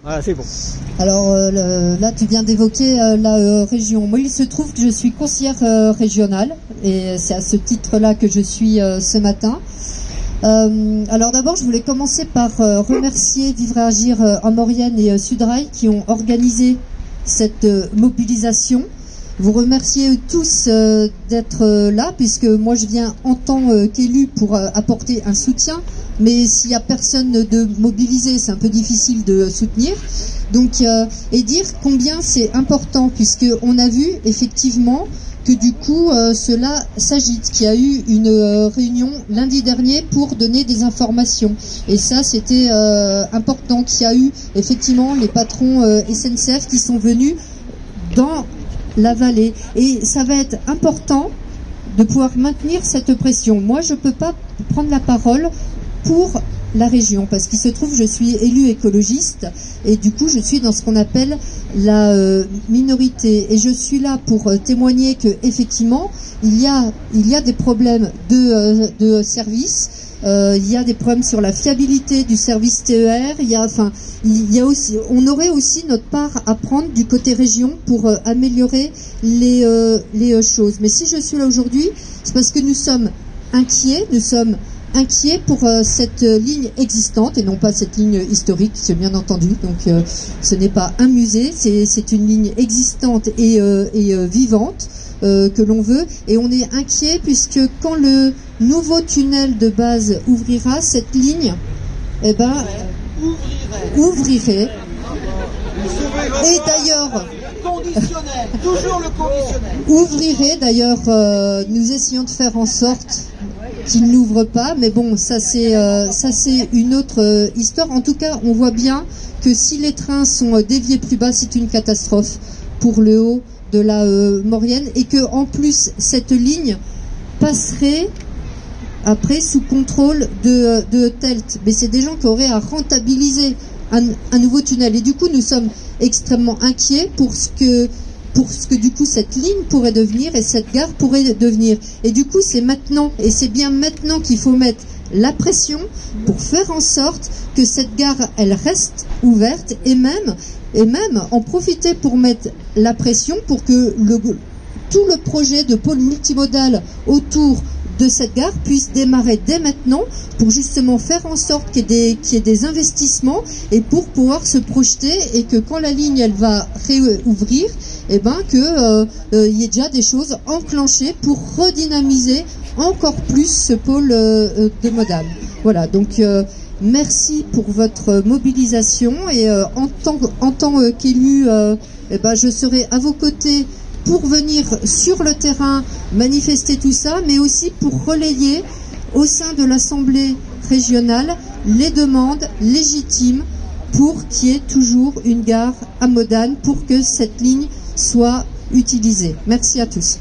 Voilà, c'est bon. Alors là, tu viens d'évoquer la région. Moi, il se trouve que je suis conseillère régionale et c'est à ce titre-là que je suis ce matin. Alors d'abord, je voulais commencer par remercier Vivre et Agir en Maurienne et Sudrail qui ont organisé cette mobilisation. Vous remercier tous d'être là, puisque moi je viens en tant qu'élu pour apporter un soutien, mais s'il n'y a personne de mobiliser, c'est un peu difficile de soutenir. Donc, et dire combien c'est important, puisqu'on a vu effectivement que du coup cela s'agite, qu'il y a eu une réunion lundi dernier pour donner des informations. Et ça c'était important, qu'il y a eu effectivement les patrons SNCF qui sont venus dans la vallée. Et ça va être important de pouvoir maintenir cette pression. Moi, je ne peux pas prendre la parole pour la région, parce qu'il se trouve que je suis élue écologiste et du coup je suis dans ce qu'on appelle la minorité, et je suis là pour témoigner que effectivement il y a des problèmes de service. Il y a des problèmes sur la fiabilité du service TER. Il y a aussi, on aurait aussi notre part à prendre du côté région pour améliorer les choses. Mais si je suis là aujourd'hui, c'est parce que nous sommes inquiets pour cette ligne existante et non pas cette ligne historique, c'est bien entendu. Donc ce n'est pas un musée, c'est une ligne existante et vivante que l'on veut. Et on est inquiet puisque quand le nouveau tunnel de base ouvrira, cette ligne ouvrirait. Et d'ailleurs, conditionnel, toujours le conditionnel. Ouvrirait d'ailleurs, nous essayons de faire en sorte qu'il n'ouvre pas, mais bon, ça c'est une autre histoire. En tout cas, on voit bien que si les trains sont déviés plus bas, c'est une catastrophe pour le haut de la Maurienne, et que en plus cette ligne passerait après sous contrôle de TELT. Mais c'est des gens qui auraient à rentabiliser un nouveau tunnel. Et du coup, nous sommes extrêmement inquiets pour ce que du coup cette ligne pourrait devenir et cette gare pourrait devenir. Et du coup, c'est maintenant, et c'est bien maintenant qu'il faut mettre la pression pour faire en sorte que cette gare, elle reste ouverte, et même en profiter pour mettre la pression pour que tout le projet de pôle multimodal autour de cette gare puisse démarrer dès maintenant pour justement faire en sorte qu'il y ait des investissements et pour pouvoir se projeter, et que quand la ligne elle va réouvrir, et il y ait déjà des choses enclenchées pour redynamiser encore plus ce pôle de modal. Voilà, donc merci pour votre mobilisation, et en tant qu'élu, je serai à vos côtés pour venir sur le terrain manifester tout ça, mais aussi pour relayer au sein de l'Assemblée régionale les demandes légitimes pour qu'il y ait toujours une gare à Modane, pour que cette ligne soit utilisée. Merci à tous.